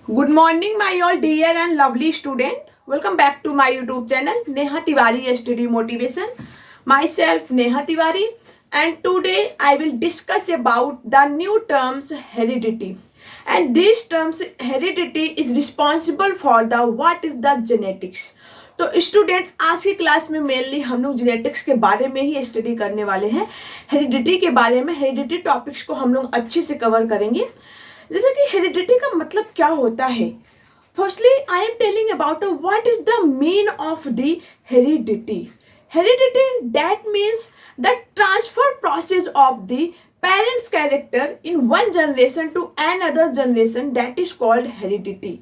Good morning, my all dear and lovely student. Welcome back to my YouTube channel, Neha Tiwari Study Motivation. Myself, Neha Tiwari, and today I will discuss about the new terms heredity. And these terms heredity is responsible for the what is the genetics. तो student आज की class में mainly हम लोग genetics के बारे में ही study करने वाले हैं। हेरिडिटी के बारे में हेरिडिटी टॉपिक्स को हम लोग अच्छे से कवर करेंगे। जैसे कि हेरिडिटी का मतलब क्या होता है। Firstly I am telling about what is the mean of the heredity. Heredity that means the transfer process of the parents character in one generation to an other generation, that is called heredity.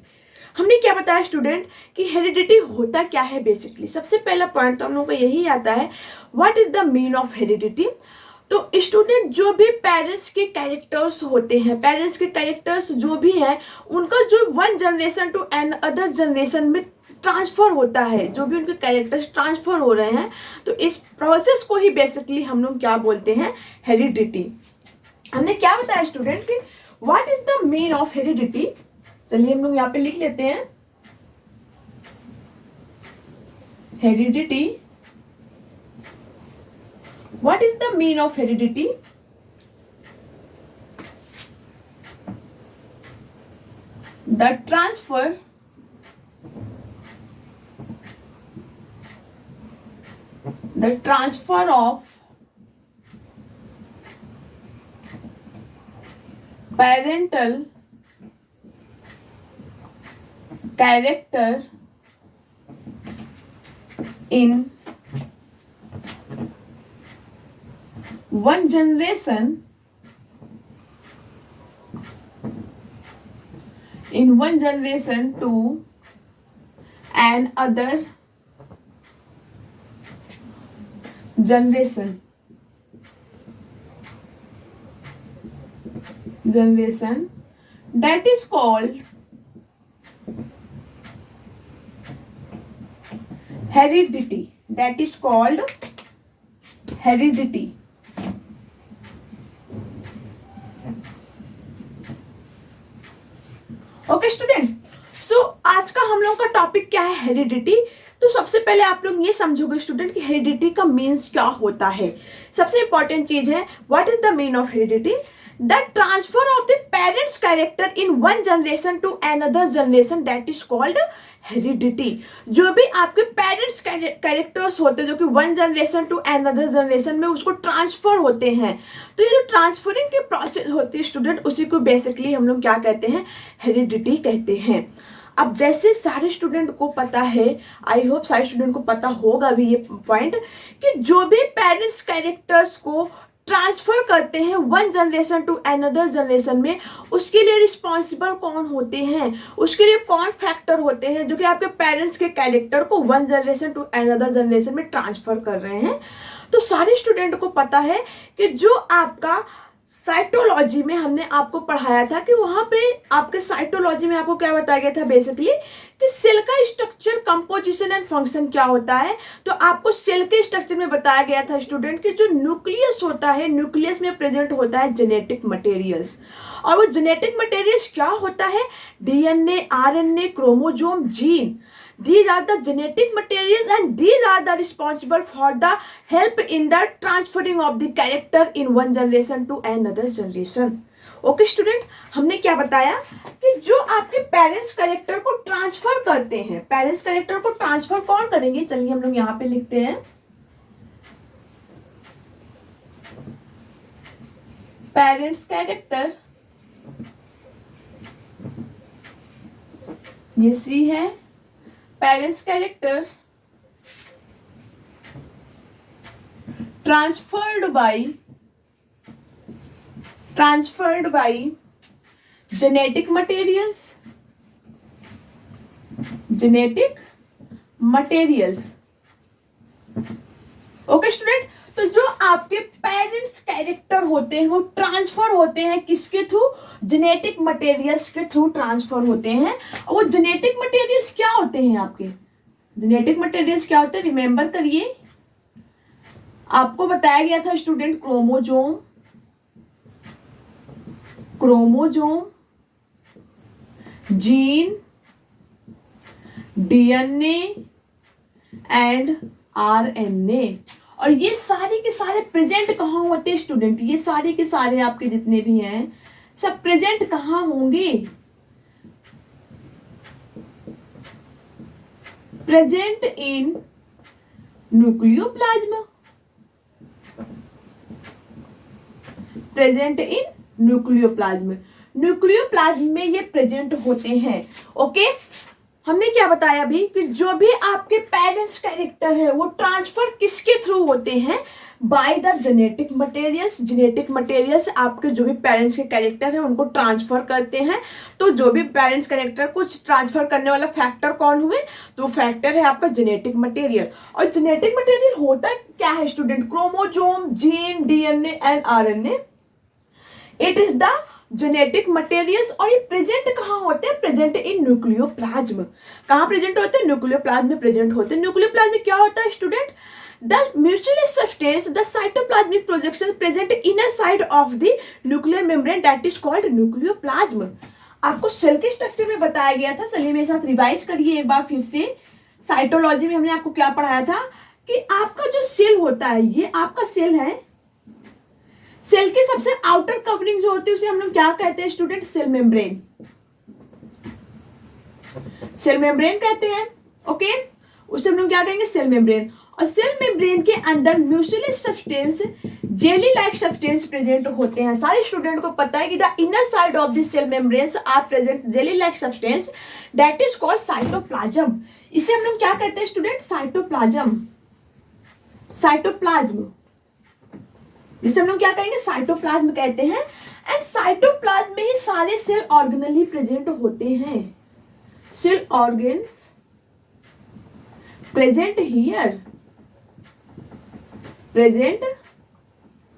हमने क्या बताया student कि heredity होता क्या है। Basically सबसे पहला point तो हम लोग का यही आता है, what is the mean of heredity. तो स्टूडेंट जो भी पेरेंट्स के कैरेक्टर्स होते हैं, पेरेंट्स के कैरेक्टर्स जो भी हैं उनका जो one generation to an other generation में ट्रांसफर होता है, जो भी उनके कैरेक्टर्स ट्रांसफर हो रहे हैं, तो इस प्रोसेस को ही बेसिकली हम लोग क्या बोलते हैं, हेरिडिटी। हमने क्या बताया स्टूडेंट कि what is the mean of heredity. चलिए हम लोग यहाँ पे लिख लेते हैं heredity. What is the mean of heredity? The transfer of parental character in one generation to another generation that is called heredity. That is called heredity. Okay student, so आज का हम लोग का टॉपिक क्या है, हेरिडिटी। तो सबसे पहले आप लोग ये समझोगे स्टूडेंट कि हेरिडिटी का मीन्स क्या होता है। सबसे इंपॉर्टेंट चीज है, what is the mean of heredity. The transfer of the parents character in one generation to another generation, that is called heredity. जो भी आपके पेरेंट्स कैरेक्टर्स होते हैं जो कि one generation to another generation में उसको ट्रांसफर होते हैं, तो ये जो ट्रांसफरिंग की प्रोसेस होती है स्टूडेंट, उसी को बेसिकली हम लोग क्या कहते हैं, हेरिडिटी कहते हैं। अब जैसे सारे स्टूडेंट को पता है, आई होप सारे स्टूडेंट को पता होगा भी ये पॉइंट, कि जो भी पेरेंट्स कैरेक्टर्स को ट्रांसफर करते हैं one generation to another generation में, उसके लिए रिस्पॉन्सिबल कौन होते हैं, उसके लिए कौन फैक्टर होते हैं जो कि आपके पेरेंट्स के कैरेक्टर को one generation to another generation में ट्रांसफर कर रहे हैं। तो सारे स्टूडेंट को पता है कि जो आपका साइटोलॉजी में हमने आपको पढ़ाया था कि वहां पे आपके साइटोलॉजी में आपको क्या बताया गया था बेसिकली कि सेल का स्ट्रक्चर, कंपोजिशन एंड फंक्शन क्या होता है। तो आपको सेल के स्ट्रक्चर में बताया गया था स्टूडेंट कि जो न्यूक्लियस होता है, न्यूक्लियस में प्रेजेंट होता है जेनेटिक मटेरियल्स। और वो जेनेटिक मटेरियल्स क्या होता है, DNA, RNA, chromosome, gene. These are the genetic materials and these are the responsible for the help in the transferring of the character in one generation to another generation. Okay student, हमने क्या बताया कि जो आपके parents character को transfer करते हैं, parents character को ट्रांसफर कौन करेंगे। चलिए हम लोग यहाँ पे लिखते हैं पेरेंट्स कैरेक्टर, ये सी है parents character transferred by genetic materials okay student. तो जो आपके पेरेंट्स कैरेक्टर होते हैं वो ट्रांसफर होते हैं किसके थ्रू, जेनेटिक मटेरियल्स के थ्रू ट्रांसफर होते हैं। और वो जेनेटिक मटेरियल्स क्या होते हैं, आपके जेनेटिक मटेरियल्स क्या होते हैं, रिमेंबर करिए आपको बताया गया था student, chromosome gene, DNA and RNA. और ये सारे के सारे प्रेजेंट कहाँ होते हैं स्टूडेंट? ये सारे के सारे आपके जितने भी हैं सब प्रेजेंट कहाँ होंगे? Present in nucleoplasm. Present in nucleoplasm. Nucleoplasm में ये प्रेजेंट होते हैं। ओके, हमने क्या बताया अभी कि जो भी आपके पेरेंट्स कैरेक्टर है वो ट्रांसफर किसके थ्रू होते हैं? By the genetic materials. Genetic materials आपके जो भी पेरेंट्स के कैरेक्टर है उनको ट्रांसफर करते हैं। तो जो भी पेरेंट्स कैरेक्टर को ट्रांसफर करने वाला फैक्टर कौन हुए? तो फैक्टर है आपका जेनेटिक मटेरियल। और जेनेटिक मटेरियल होता क्या है student? Chromosome, gene, DNA and RNA. It is the genetic materials. और ये प्रेजेंट कहाँ होते हैं? Present in nucleoplasm. कहाँ प्रेजेंट होते हैं? न्यूक्लियोप्लाज्म में प्रेजेंट होते हैं। न्यूक्लियोप्लाज्म में क्या होता है student? The mutual substance, the cytoplasmic projection present inner side of the nuclear membrane that is called nucleoplasm. आपको सेल के स्ट्रक्चर में बताया गया था, चलिए मेरे साथ रिवाइज करिए एक बार फिर से। साइटोलॉजी में हमने आपको क्या पढ़ाया था कि आपका जो सेल होता है, ये आपका सेल है। सेल की सबसे आउटर कवरिंग जो होती है उसे हम लोग क्या कहते हैं student? Cell membrane. Cell membrane कहते हैं। ओके, उसे हम लोग क्या कहेंगे? Cell membrane. और सेल मेम्ब्रेन के अंदर mutual substance, jelly like substance present होते हैं। सारे स्टूडेंट को पता है कि the inner side of the cell membranes are present jelly like substance that is called cytoplasm. इसे हम लोग क्या कहते हैं स्टूडेंट? साइटोप्लाज्म। साइटोप्लाज्म, जिसे हम लोग क्या कहेंगे? साइटोप्लाज्म कहते हैं। एंड साइटोप्लाज्म में ही सारे सेल ऑर्गेनली प्रेजेंट होते हैं। Cell organs present here. Present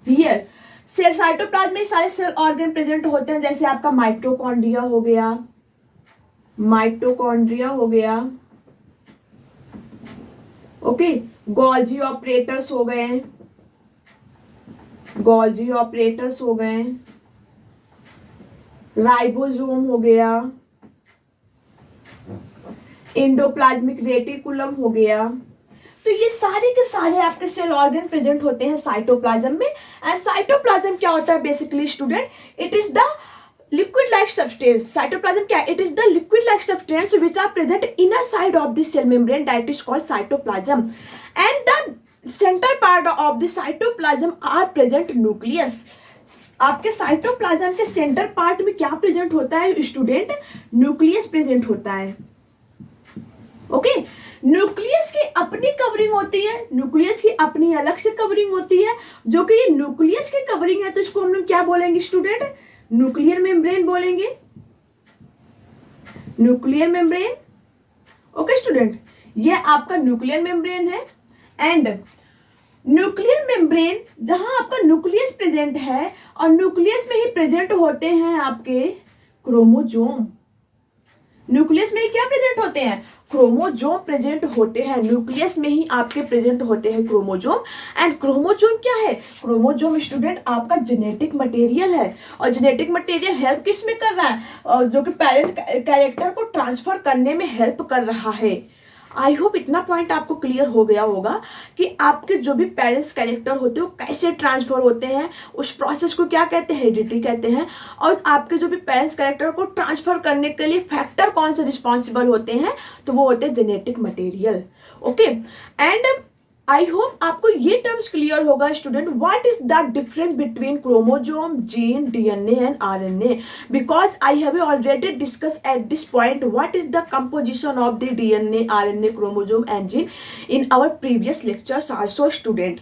here. Cell cytoplasm में सारे सेल ऑर्गन प्रेजेंट होते हैं। जैसे आपका माइटोकॉन्ड्रिया हो गया, माइटोकॉन्ड्रिया हो गया। ओके, गोल्जी ऑपरेटर्स हो गए, गोल्जी ऑपरेटर्स हो गए, राइबोसोम हो गया, एंडोप्लाज्मिक रेटिकुलम हो गया। तो ये सारे के सारे आपके सेल ऑर्गन प्रेजेंट होते हैं साइटोप्लाज्म में। एंड साइटोप्लाज्म क्या होता है basically student? It is the liquid like substance. Cytoplasm क्या? It is the liquid like substance which are present inner side of the cell membrane that is called cytoplasm. And the centre part of the cytoplasm are present nucleus. आपके cytoplasm के centre part में क्या present होता है student? Nucleus present होता है। Okay, nucleus की अपनी कवरिंग होती है, न्यूक्लियस की अपनी अलग से कवरिंग होती है। जो कि ये न्यूक्लियस की कवरिंग है तो इसको हम लोग क्या बोलेंगे स्टूडेंट? न्यूक्लियर मेम्ब्रेन बोलेंगे। Nuclear membrane. ओके स्टूडेंट, ये आपका न्यूक्लियर मेम्ब्रेन है। एंड न्यूक्लियर मेम्ब्रेन जहां आपका न्यूक्लियस प्रेजेंट है और न्यूक्लियस में ही प्रेजेंट होते हैं आपके क्रोमोसोम। न्यूक्लियस में ही क्या प्रेजेंट होते हैं? क्रोमोसोम प्रेजेंट होते हैं। न्यूक्लियस में ही आपके प्रेजेंट होते हैं क्रोमोसोम। एंड क्रोमोसोम क्या है? क्रोमोसोम स्टूडेंट आपका जेनेटिक मटेरियल है। और जेनेटिक मटेरियल हेल्प किस में कर रहा है? और जो कि पेरेंट कैरेक्टर को ट्रांसफर करने में हेल्प कर रहा है। आई होप इतना पॉइंट आपको क्लियर हो गया होगा कि आपके जो भी पेरेंट्स कैरेक्टर होते हैं वो कैसे ट्रांसफर होते हैं। उस प्रोसेस को क्या कहते हैं? हेरिडिटी कहते हैं। और आपके जो भी पेरेंट्स कैरेक्टर को ट्रांसफर करने के लिए फैक्टर कौन से रिस्पॉन्सिबल होते हैं? तो वो होते हैं genetic material. Okay, and I hope आपको ये टर्म्स क्लियर होगा student. What is the difference between chromosome, gene, DNA and RNA? Because I have already discuss at this point what is the composition of the DNA, RNA, chromosome and gene in our previous lectures also student.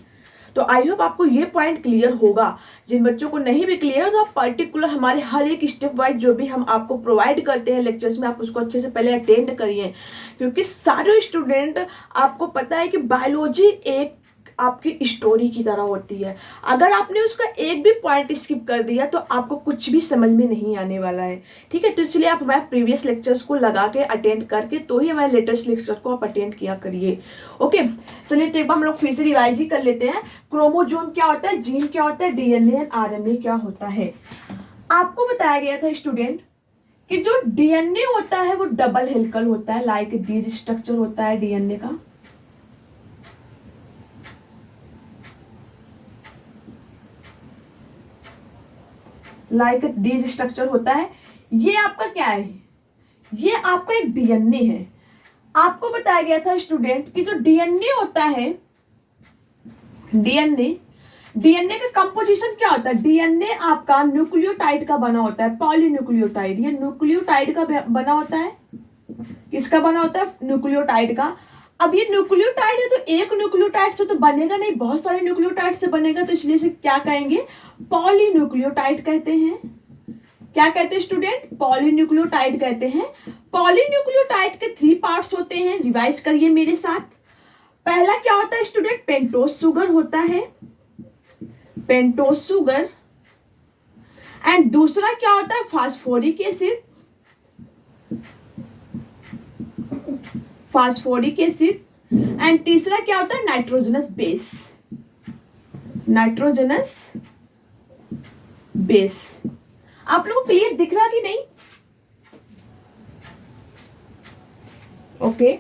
तो I hope आपको ये point clear होगा। जिन बच्चों को नहीं भी clear हो तो आप पर्टिकुलर हमारे हर एक स्टेप वाइज जो भी हम आपको प्रोवाइड करते हैं लेक्चर्स में आप उसको अच्छे से पहले अटेंड करिए। क्योंकि सारे स्टूडेंट आपको पता है कि बायोलॉजी एक आपकी स्टोरी की तरह होती है। अगर आपने उसका एक भी पॉइंट स्किप कर दिया तो आपको कुछ भी समझ में नहीं आने वाला है। ठीक है, तो इसलिए आप हमारे प्रीवियस लेक्चर्स को लगा के अटेंड करके तो ही हमारे लेटेस्ट लेक्चर को आप अटेंड किया करिए। ओके, चलिए तो एक बार हम लोग फिर से रिवाइज ही कर लेते हैं। क्रोमोसोम क्या होता है, जीन क्या होता है, डीएनए एंड आरएनए क्या होता है। आपको बताया गया था स्टूडेंट कि जो डीएनए होता है वो डबल हेलिकल होता है, लाइक दिस स्ट्रक्चर होता है डीएनए का। लाइक दिस स्ट्रक्चर होता है। ये आपका क्या है, ये आपका एक डीएनए है। आपको बताया गया था स्टूडेंट कि जो डीएनए होता है, डीएनए का कंपोजिशन क्या होता है, डीएनए आपका न्यूक्लियोटाइड का बना होता है, पॉलीन्यूक्लियोटाइड। ये न्यूक्लियोटाइड का बना होता है, किसका बना होता है, न्यूक्लियोटाइड का। अब ये न्यूक्लियोटाइड है तो एक न्यूक्लियोटाइड से तो बनेगा नहीं, बहुत सारे न्यूक्लियोटाइड से बनेगा, तो इसलिए इसे क्या कहेंगे, पॉलीन्यूक्लियोटाइड कहते हैं। क्या कहते हैं स्टूडेंट, पॉलीन्यूक्लियोटाइड कहते हैं। पॉलीन्यूक्लियोटाइड के 3 पार्ट्स होते हैं, रिवाइज करिए मेरे साथ। पहला क्या होता है स्टूडेंट, पेंटोज शुगर होता है, पेंटोज शुगर। एंड दूसरा क्या होता है, phosphoric acid, phosphoric acid. And तीसरा क्या होता है, नाइट्रोजनस बेस, नाइट्रोजनस बेस। आप लोगों को क्लियर दिख रहा कि नहीं? ओके,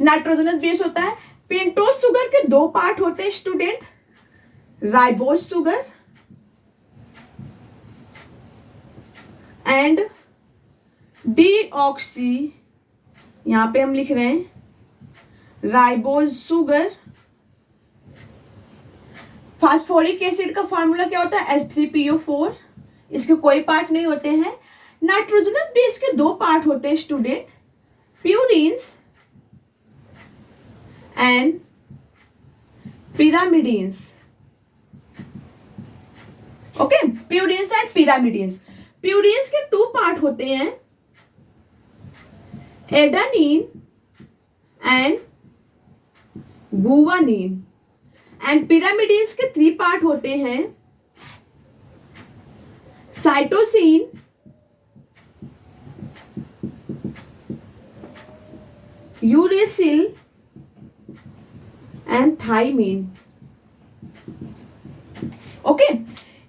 नाइट्रोजनस बेस होता है। पेंटोज शुगर के 2 पार्ट होते हैं student, ribose sugar and deoxy, यहां पे हम लिख रहे हैं राइबोज शुगर। फास्फोरिक एसिड का फॉर्मूला क्या होता है, H3PO4, इसके कोई पार्ट नहीं होते हैं। नाइट्रोजनस बेस के 2 पार्ट होते हैं student, purines and pyrimidines. Okay, purines and pyrimidines. Purines के 2 पार्ट होते हैं, adenine and guanine. And pyrimidines के 3 पार्ट होते हैं, cytosine, uracil and thymine. Okay,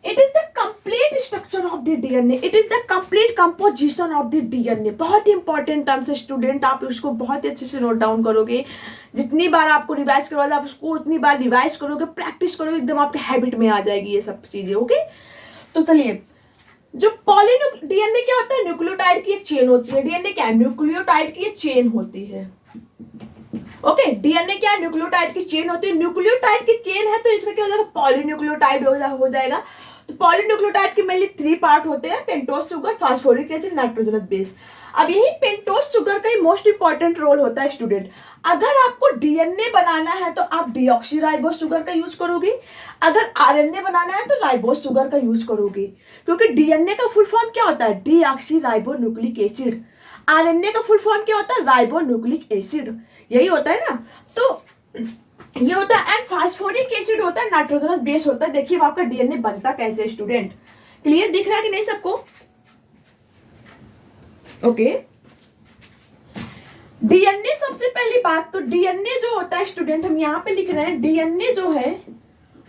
it is the complete structure of the DNA, it is the complete composition of the DNA. बहुत ही important terms है student, आप उसको बहुत ही अच्छे से नोट डाउन करोगे। जितनी बार आपको रिवाइज करवाओगे आप उसको उतनी बार रिवाइज करोगे, प्रैक्टिस करोगे, एकदम आपके हैबिट में आ जाएगी ये सब चीजें। ओके, तो चलिए, जो डीएनए क्या होता है, न्यूक्लियोटाइड की एक चेन होती है। डीएनए क्या है, न्यूक्लियोटाइड की एक चेन होती है। ओके, डीएनए क्या है, न्यूक्लियोटाइड की चेन होती है। न्यूक्लियोटाइड की चेन है तो इसका क्या हो जाएगा, पॉलीन्यूक्लियोटाइड हो जाएगा। तो पॉलीन्यूक्लियोटाइड के मेनली 3 पार्ट होते हैं, pentose sugar, phosphoric acid, nitrogenous base. अब यही पेंटोज शुगर का ही मोस्ट इंपॉर्टेंट रोल होता है स्टूडेंट। अगर आपको डीएनए बनाना है तो आप डीऑक्सीराइबोज शुगर का यूज करोगे, अगर आरएनए बनाना है तो राइबोज शुगर का यूज करोगे, क्योंकि डीएनए का फुल फॉर्म क्या होता है, डीऑक्सीराइबोन्यूक्लिक एसिड। आरएनए का फुल फॉर्म क्या होता है, राइबोन्यूक्लिक एसिड, यही होता है ना। तो ये होता है। एंड फास्फोरिक एसिड होता है, नाइट्रोजनस बेस होता है। देखिए आपका डीएनए बनता कैसे स्टूडेंट, क्लियर दिख रहा है कि नहीं सबको? ओके, डीएनए सबसे पहली बात, तो डीएनए जो होता है स्टूडेंट, हम यहाँ पे लिख रहे हैं, डीएनए जो है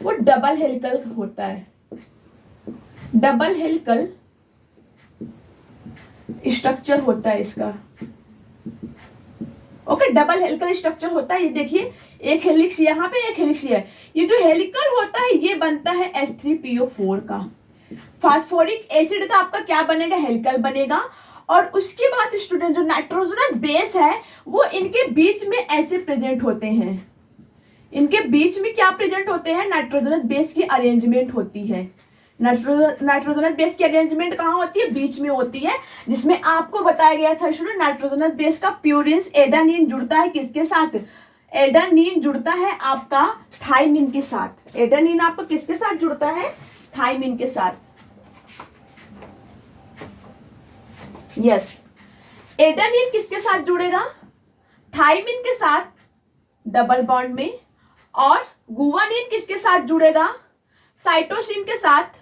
वो डबल हेलिकल होता है, डबल हेलिकल स्ट्रक्चर होता है इसका। ओके, डबल हेलिकल स्ट्रक्चर होता है। ये देखिए, एक हेलिक्स यहाँ पे, एक हेलिक्स है। ये जो हेलिकल होता है ये बनता है H3PO4 का। फास्फोरिक एसिड का आपका क्या बनेगा, हेलिकल बनेगा। और उसके बाद स्टूडेंट जो नाइट्रोजनस बेस है वो इनके बीच में ऐसे प्रेजेंट होते हैं, इनके बीच में क्या प्रेजेंट होते हैं, नाइट्रोजनस बेस की अरेंजमेंट होती है। नाइट्रोजनस बेस की अरेंजमेंट कहाँ होती है, बीच में होती है, जिसमें आपको बताया गया था स्टूडेंट नाइट्रोजनस बेस का प्यूरिन्स, एडेनिन जुड़ता है किसके साथ, एडेनिन जुड़ता है आपका थाइमिन के साथ। एडेनिन आपका किसके साथ जुड़ता है, थाइमिन के साथ। यस, एडेनिन किसके साथ जुड़ेगा, थाइमिन के साथ डबल बॉन्ड में, और गुआनिन किसके साथ जुड़ेगा, साइटोसिन के साथ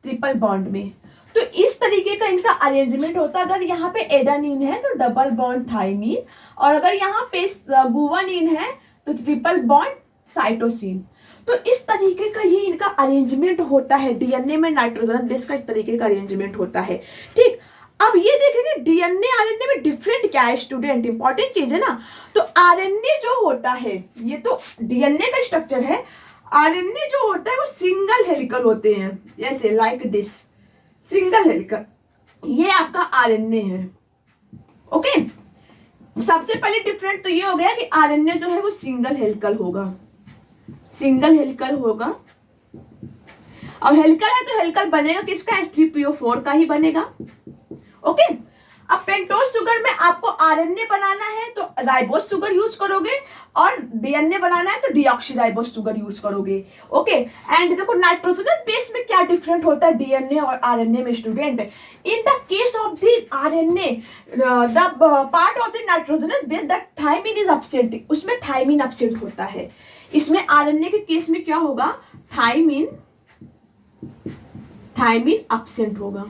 ट्रिपल बॉन्ड में। तो इस तरीके का इनका अरेंजमेंट होता है। अगर यहाँ पे एडेनिन है तो डबल बॉन्ड थाइमिन, और अगर यहाँ पे गुआनिन है तो ट्रिपल बॉन्ड साइटोसिन। तो इस तरीके का ये इनका अरेंजमेंट होता है डीएनए में, नाइट्रोजनस बेस का इस तरीके का अरेंजमेंट होता है। ठीक, अब ये देखेंगे डीएनए आरएनए में डिफरेंट क्या है स्टूडेंट, इंपॉर्टेंट चीज है ना। तो आरएनए जो होता है, ये तो डीएनए का स्ट्रक्चर है, आरएनए जो होता है वो सिंगल हेलिकल होते हैं, जैसे लाइक दिस सिंगल हेलिकल, ये आपका आरएनए है। ओके, सबसे पहले डिफरेंट तो ये हो गया कि आरएनए जो है वो सिंगल हेलिकल होगा, सिंगल हेलिकल होगा। अब हेलिकल है तो हेलिकल बनेगा किसका, H3PO4 का ही बनेगा। ओके, अब पेंटोज शुगर में आपको आरएनए बनाना है तो राइबोज शुगर यूज करोगे, और डीएनए बनाना है तो डीऑक्सीराइबोज शुगर यूज करोगे। ओके, एंड देखो नाइट्रोजनस बेस में क्या डिफरेंट होता है डीएनए और आरएनए में student. In the case of the RNA the part of the nitrogenous base that thymine is absent, उसमें थायमिन एब्सेंट होता है। इसमें आरएनए के केस में क्या होगा, थायमिन एब्सेंट होगा।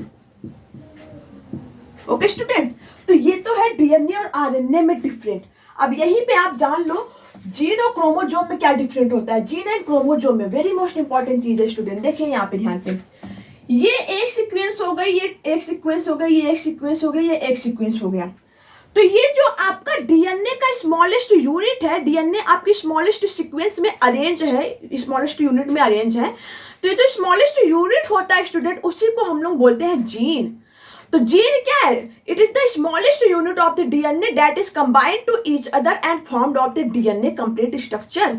ओके स्टूडेंट, तो ये तो है डीएनए और आरएनए में डिफरेंट। अब यहीं पे आप जान लो जीन और क्रोमोजोम में क्या डिफरेंट होता है। जीन एंड क्रोमोजोम में वेरी मोस्ट इंपॉर्टेंट चीज है स्टूडेंट, देखिए यहाँ पे ध्यान से, ये एक सीक्वेंस हो गई, ये एक सीक्वेंस हो गई, ये एक सीक्वेंस हो गई, ये एक सीक्वेंस हो गया। तो ये जो आपका डीएनए का स्मॉलेस्ट यूनिट है, डीएनए आपकी स्मॉलेस्ट सीक्वेंस में अरेंज है, स्मॉलेस्ट यूनिट में अरेंज है। तो ये जो स्मॉलेस्ट यूनिट होता है स्टूडेंट, उसी को हम लोग बोलते हैं जीन। तो जीन क्या है, it is the smallest unit of the DNA that is combined to each other and formed of the DNA complete structure.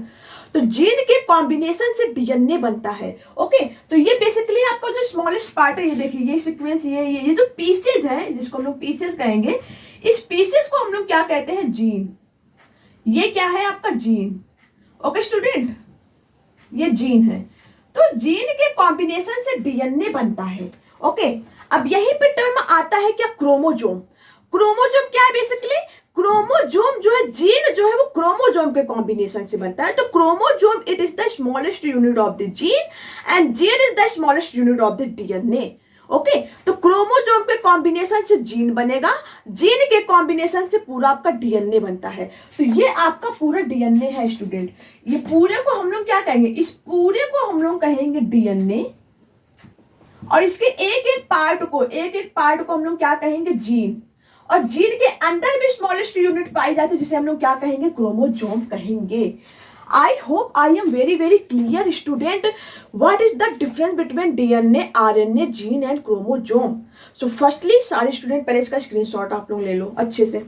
तो जीन के कॉम्बिनेशन से डीएनए बनता है। ओके, तो ये बेसिकली आपका जो स्मॉलेस्ट पार्ट है, ये देखिए ये सीक्वेंस, ये जो पीसेज है जिसको हम लोग पीसेज कहेंगे, इस पीसेज को हम लोग क्या कहते हैं, जीन। ये क्या है आपका जीन। ओके स्टूडेंट, ये जीन है। तो जीन के कॉम्बिनेशन से डीएनए बनता है। ओके, अब यही पे टर्म आता है क्या, क्रोमोजोम। क्रोमोजोम क्या है बेसिकली, क्रोमोजोम जो है, जीन जो है वो क्रोमोजोम के कॉम्बिनेशन से बनता है। तो chromosome it is the smallest unit of the gene and gene is the smallest unit of the DNA. Okay, तो क्रोमोजोम के कॉम्बिनेशन से जीन बनेगा, जीन के कॉम्बिनेशन से पूरा आपका डीएनए बनता है। तो ये आपका पूरा डीएनए है स्टूडेंट। ये पूरे को हम लोग क्या कहेंगे, इस पूरे को हम लोग कहेंगे डीएनए, और इसके एक एक पार्ट को हम लोग क्या कहेंगे, जीन। और जीन के अंदर भी स्मॉलेस्ट यूनिट पाई जाती है जिसे हम लोग क्या कहेंगे, क्रोमोजोम कहेंगे। I hope I am very very clear student what is the difference between DNA, RNA, gene and chromosome. So firstly सारे स्टूडेंट पहले इसका स्क्रीनशॉट आप लोग ले लो अच्छे से।